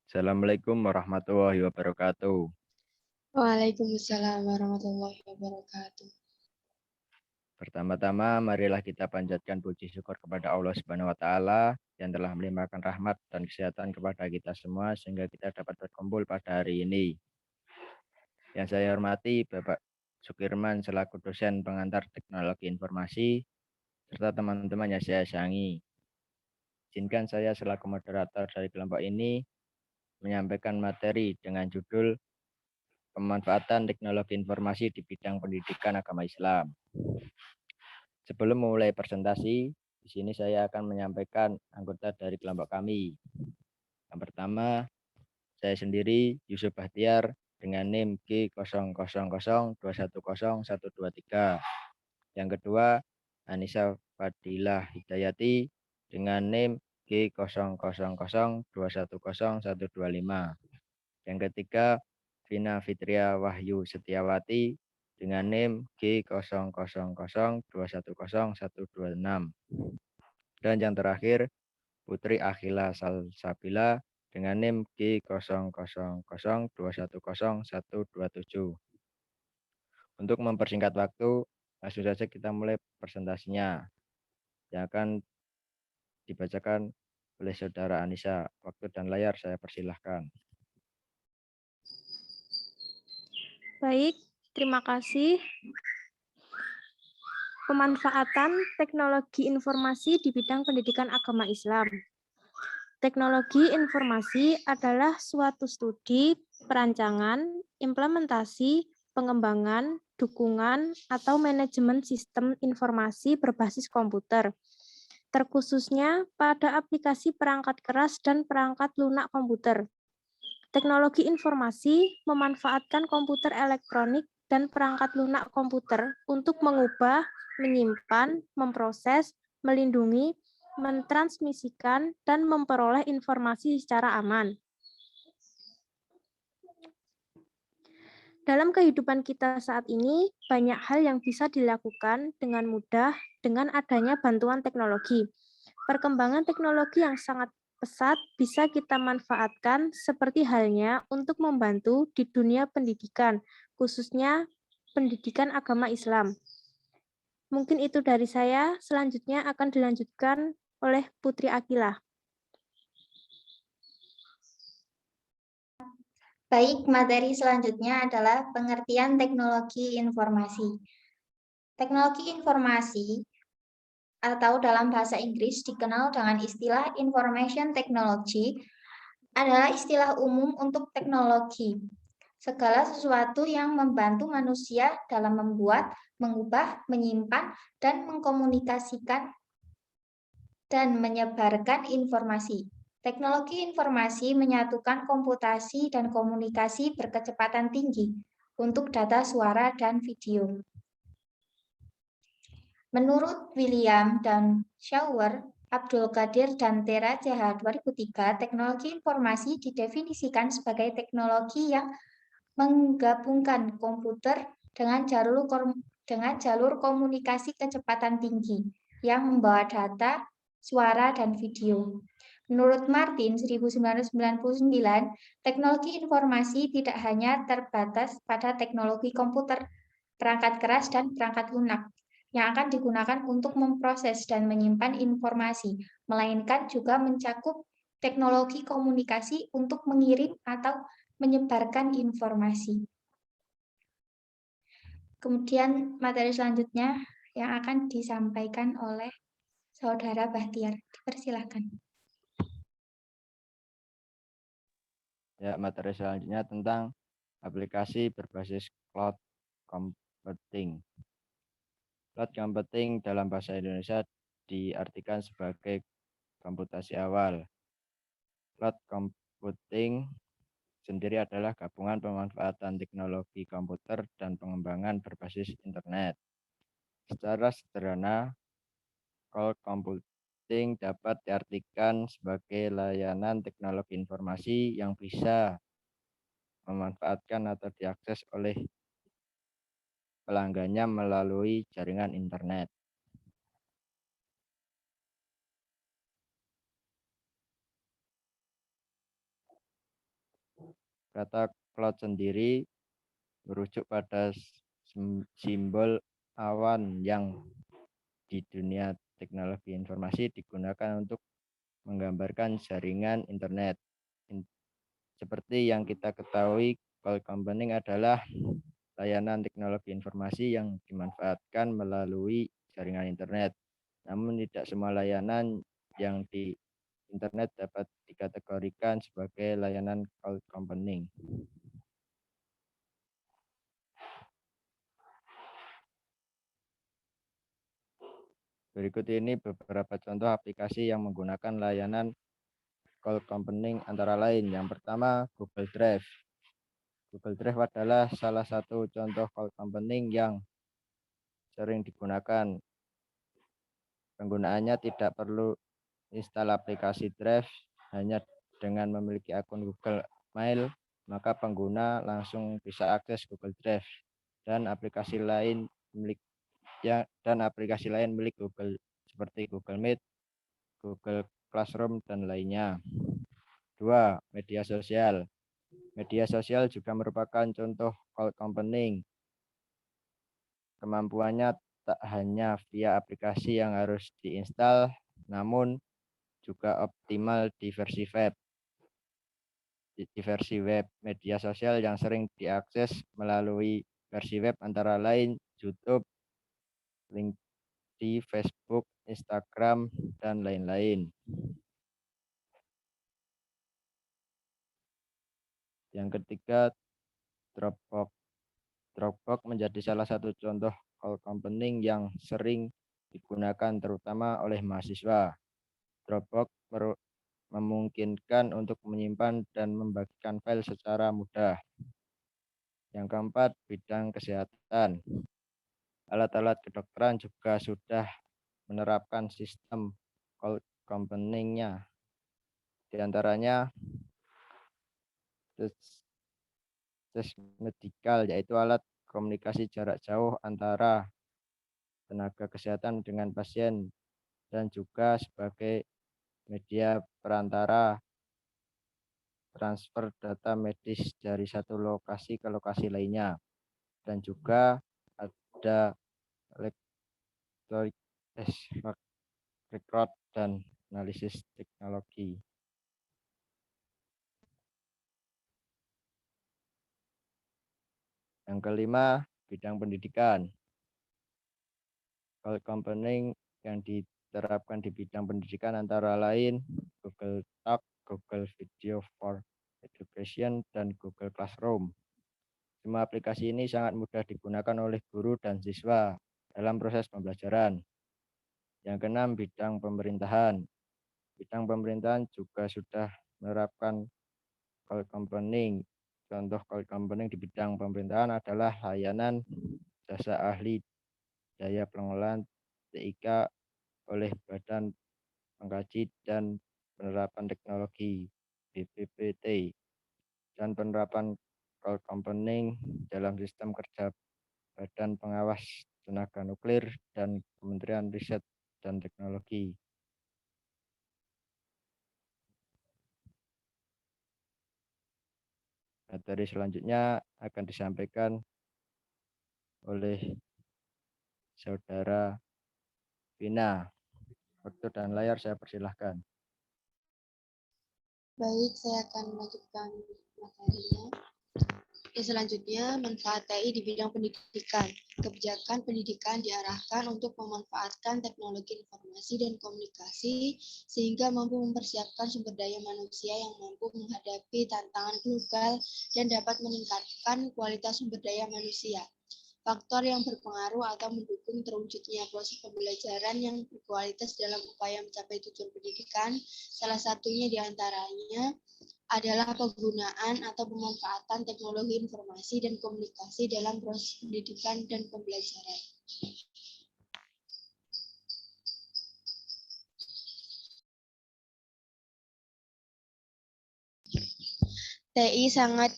Assalamualaikum warahmatullahi wabarakatuh. Waalaikumsalam warahmatullahi wabarakatuh. Pertama-tama, marilah kita panjatkan puji syukur kepada Allah Subhanahu wa Ta'ala yang telah melimpahkan rahmat dan kesehatan kepada kita semua sehingga kita dapat berkumpul pada hari ini. Yang saya hormati Bapak Sukirman selaku dosen pengantar teknologi informasi serta teman-teman yang saya sayangi. Izinkan saya selaku moderator dari kelompok ini menyampaikan materi dengan judul Pemanfaatan Teknologi Informasi di Bidang Pendidikan Agama Islam. Sebelum memulai presentasi, di sini saya akan menyampaikan anggota dari kelompok kami. Yang pertama, saya sendiri Yusuf Bahtiar dengan NIM G0002101123. Yang kedua, Anissa Fadilah Hidayati dengan NIM G0002101125. Yang ketiga, Vina Fitria Wahyu Setiawati dengan NIM G0002101126. Dan yang terakhir, Putri Akhila Salsabila dengan NIM G0002101127. Untuk mempersingkat waktu, langsung saja kita mulai presentasinya yang akan dibacakan oleh Saudara Anissa. Waktu dan layar saya persilahkan. Baik, terima kasih. Pemanfaatan teknologi informasi di bidang pendidikan agama Islam. Teknologi informasi adalah suatu studi, perancangan, implementasi, pengembangan, dukungan, atau manajemen sistem informasi berbasis komputer, terkhususnya pada aplikasi perangkat keras dan perangkat lunak komputer. Teknologi informasi memanfaatkan komputer elektronik dan perangkat lunak komputer untuk mengubah, menyimpan, memproses, melindungi, mentransmisikan, dan memperoleh informasi secara aman. Dalam kehidupan kita saat ini, banyak hal yang bisa dilakukan dengan mudah dengan adanya bantuan teknologi. Perkembangan teknologi yang sangat pesat bisa kita manfaatkan seperti halnya untuk membantu di dunia pendidikan, khususnya pendidikan agama Islam. Mungkin itu dari saya, selanjutnya akan dilanjutkan oleh Putri Akila. Baik, materi selanjutnya adalah pengertian teknologi informasi. Teknologi informasi atau dalam bahasa Inggris dikenal dengan istilah information technology adalah istilah umum untuk teknologi. Segala sesuatu yang membantu manusia dalam membuat, mengubah, menyimpan, dan mengkomunikasikan dan menyebarkan informasi. Teknologi informasi menyatukan komputasi dan komunikasi berkecepatan tinggi untuk data suara dan video. Menurut William dan Schauer, Abdul Qadir dan Tera CH 2003, teknologi informasi didefinisikan sebagai teknologi yang menggabungkan komputer dengan jalur komunikasi kecepatan tinggi yang membawa data, suara, dan video. Menurut Martin 1999, teknologi informasi tidak hanya terbatas pada teknologi komputer, perangkat keras, dan perangkat lunak yang akan digunakan untuk memproses dan menyimpan informasi, melainkan juga mencakup teknologi komunikasi untuk mengirim atau menyebarkan informasi. Kemudian materi selanjutnya yang akan disampaikan oleh Saudara Bahtiar. Dipersilakan. Ya, materi selanjutnya tentang aplikasi berbasis cloud computing. Cloud computing dalam bahasa Indonesia diartikan sebagai komputasi awal. Cloud computing sendiri adalah gabungan pemanfaatan teknologi komputer dan pengembangan berbasis internet. Secara sederhana, cloud computing dapat diartikan sebagai layanan teknologi informasi yang bisa memanfaatkan atau diakses oleh pelanggannya melalui jaringan internet. Kata cloud sendiri merujuk pada simbol awan yang di dunia teknologi informasi digunakan untuk menggambarkan jaringan internet. Seperti yang kita ketahui, cloud computing adalah layanan teknologi informasi yang dimanfaatkan melalui jaringan internet. Namun tidak semua layanan yang di internet dapat dikategorikan sebagai layanan cloud computing. Berikut ini beberapa contoh aplikasi yang menggunakan layanan cloud computing antara lain. Yang pertama, Google Drive. Google Drive adalah salah satu contoh cloud computing yang sering digunakan. Penggunaannya tidak perlu install aplikasi Drive, hanya dengan memiliki akun Google Mail, maka pengguna langsung bisa akses Google Drive dan aplikasi lain milik Google seperti Google Meet, Google Classroom, dan lainnya. 2. Media sosial. Media sosial juga merupakan contoh cloud computing. Kemampuannya tak hanya via aplikasi yang harus diinstal, namun juga optimal di versi web. Di versi web, media sosial yang sering diakses melalui versi web antara lain YouTube, LinkedIn, Facebook, Instagram, dan lain-lain. Yang ketiga, Dropbox. Dropbox menjadi salah satu contoh cloud computing yang sering digunakan terutama oleh mahasiswa. Dropbox memungkinkan untuk menyimpan dan membagikan file secara mudah. Yang keempat, bidang kesehatan. Alat-alat kedokteran juga sudah menerapkan sistem cloud computing-nya. Di antaranya tes medikal, yaitu alat komunikasi jarak jauh antara tenaga kesehatan dengan pasien, dan juga sebagai media perantara transfer data medis dari satu lokasi ke lokasi lainnya. Dan juga ada electronic record dan analisis teknologi. Yang kelima, bidang pendidikan. Cloud computing yang diterapkan di bidang pendidikan antara lain Google Talk, Google Video for Education, dan Google Classroom. Semua aplikasi ini sangat mudah digunakan oleh guru dan siswa dalam proses pembelajaran. Yang keenam, bidang pemerintahan. Bidang pemerintahan juga sudah menerapkan cloud computing. Contoh cloud computing di bidang pemerintahan adalah layanan jasa ahli daya pengelolaan TIK oleh Badan Pengkaji dan Penerapan Teknologi BPPT, dan penerapan cloud computing dalam sistem kerja Badan Pengawas Tenaga Nuklir dan Kementerian Riset dan Teknologi. Materi selanjutnya akan disampaikan oleh Saudara Vina. Waktu dan layar saya persilahkan. Baik, saya akan melanjutkan materinya. Selanjutnya, manfaat TI di bidang pendidikan. Kebijakan pendidikan diarahkan untuk memanfaatkan teknologi informasi dan komunikasi sehingga mampu mempersiapkan sumber daya manusia yang mampu menghadapi tantangan global dan dapat meningkatkan kualitas sumber daya manusia. Faktor yang berpengaruh atau mendukung terwujudnya proses pembelajaran yang berkualitas dalam upaya mencapai tujuan pendidikan, salah satunya diantaranya adalah penggunaan atau pemanfaatan teknologi informasi dan komunikasi dalam proses pendidikan dan pembelajaran. TI sangat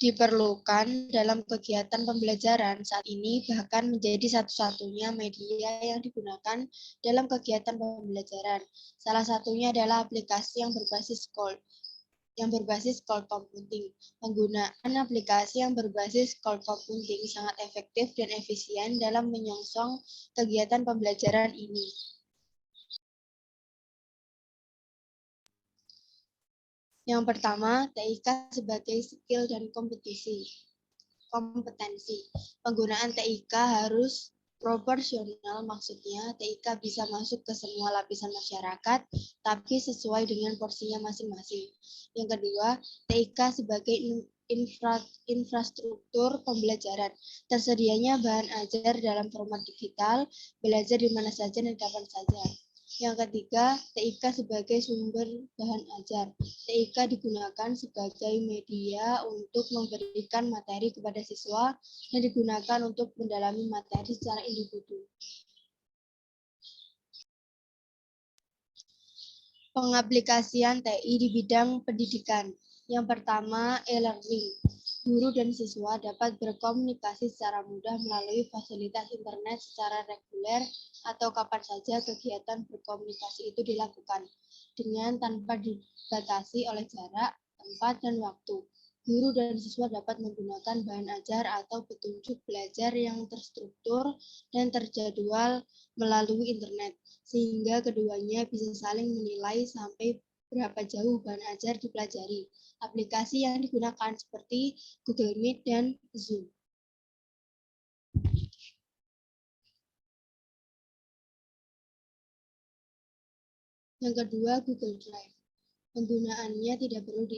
diperlukan dalam kegiatan pembelajaran saat ini, bahkan menjadi satu-satunya media yang digunakan dalam kegiatan pembelajaran. Salah satunya adalah aplikasi yang berbasis cloud. yang berbasis cloud computing. Penggunaan aplikasi yang berbasis cloud computing sangat efektif dan efisien dalam menyongsong kegiatan pembelajaran ini. Yang pertama, TIK sebagai skill dan kompetensi. Penggunaan TIK harus proporsional, maksudnya TIK bisa masuk ke semua lapisan masyarakat, tapi sesuai dengan porsinya masing-masing. Yang kedua, TIK sebagai infrastruktur pembelajaran. Tersedianya bahan ajar dalam format digital, belajar di mana saja dan kapan saja. Yang ketiga, TIK sebagai sumber bahan ajar. TIK digunakan sebagai media untuk memberikan materi kepada siswa dan digunakan untuk mendalami materi secara individu. Pengaplikasian TI di bidang pendidikan. Yang pertama, e-learning. Guru dan siswa dapat berkomunikasi secara mudah melalui fasilitas internet secara reguler atau kapan saja kegiatan berkomunikasi itu dilakukan, dengan tanpa dibatasi oleh jarak, tempat, dan waktu. Guru dan siswa dapat menggunakan bahan ajar atau petunjuk belajar yang terstruktur dan terjadwal melalui internet, sehingga keduanya bisa saling menilai sampai berapa jauh bahan ajar dipelajari. Aplikasi yang digunakan seperti Google Meet dan Zoom. Yang kedua, Google Drive. Penggunaannya tidak perlu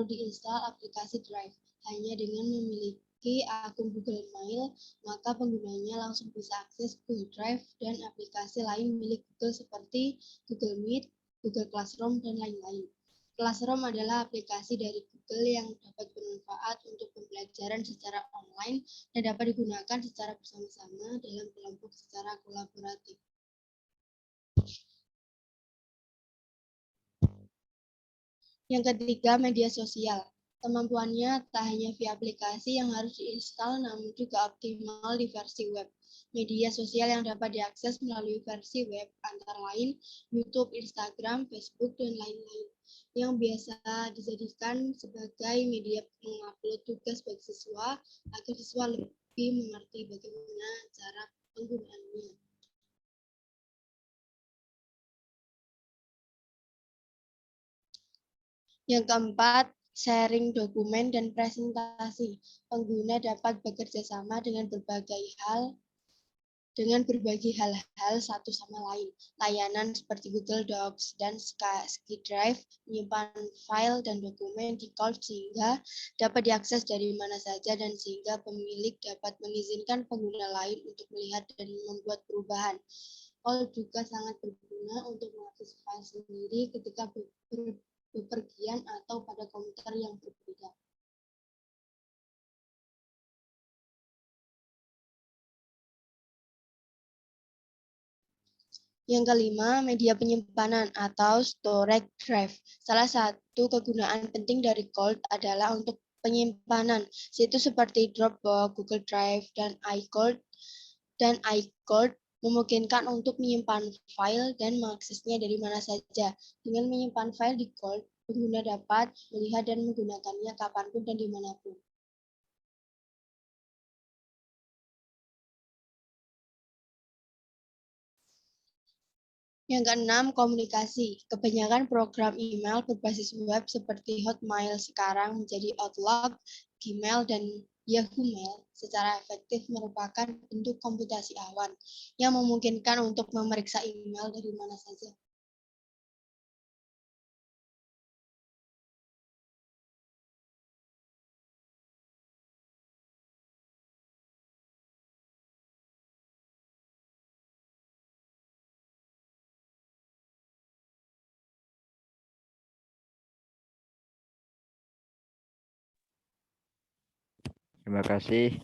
diinstal aplikasi Drive. Hanya dengan memiliki akun Google Mail, maka penggunanya langsung bisa akses Google Drive dan aplikasi lain milik Google seperti Google Meet, Google Classroom, dan lain-lain. Classroom adalah aplikasi dari Google yang dapat bermanfaat untuk pembelajaran secara online dan dapat digunakan secara bersama-sama dalam kelompok secara kolaboratif. Yang ketiga, media sosial. Kemampuannya tak hanya via aplikasi yang harus diinstal, namun juga optimal di versi web. Media sosial yang dapat diakses melalui versi web antara lain YouTube, Instagram, Facebook, dan lain-lain, yang biasa dijadikan sebagai media mengupload tugas bagi siswa agar siswa lebih mengerti bagaimana cara penggunaannya. Yang keempat, sharing dokumen dan presentasi. Pengguna dapat bekerja sama dengan berbagi hal-hal satu sama lain. Layanan seperti Google Docs dan SkyDrive menyimpan file dan dokumen di cloud sehingga dapat diakses dari mana saja dan sehingga pemilik dapat mengizinkan pengguna lain untuk melihat dan membuat perubahan. Cloud juga sangat berguna untuk mengakses file sendiri ketika bepergian atau pada komputer yang berbeda. Yang kelima, media penyimpanan atau storage drive. Salah satu kegunaan penting dari cloud adalah untuk penyimpanan. Situs seperti Dropbox, Google Drive, dan iCloud memungkinkan untuk menyimpan file dan mengaksesnya dari mana saja. Dengan menyimpan file di cloud, pengguna dapat melihat dan menggunakannya kapanpun dan dimanapun. Yang keenam, komunikasi. Kebanyakan program email berbasis web seperti Hotmail sekarang menjadi Outlook, Gmail, dan Yahoo Mail secara efektif merupakan bentuk komputasi awan yang memungkinkan untuk memeriksa email dari mana saja. Terima kasih.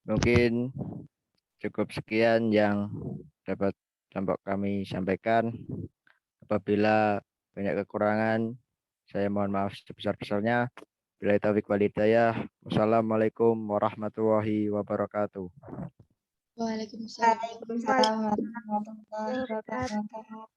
Mungkin cukup sekian yang dapat kami sampaikan. Apabila banyak kekurangan, saya mohon maaf sebesar-besarnya. Bila taufiq wal hidayah. Wassalamualaikum warahmatullahi wabarakatuh. Waalaikumsalam. Waalaikumsalam warahmatullahi wabarakatuh.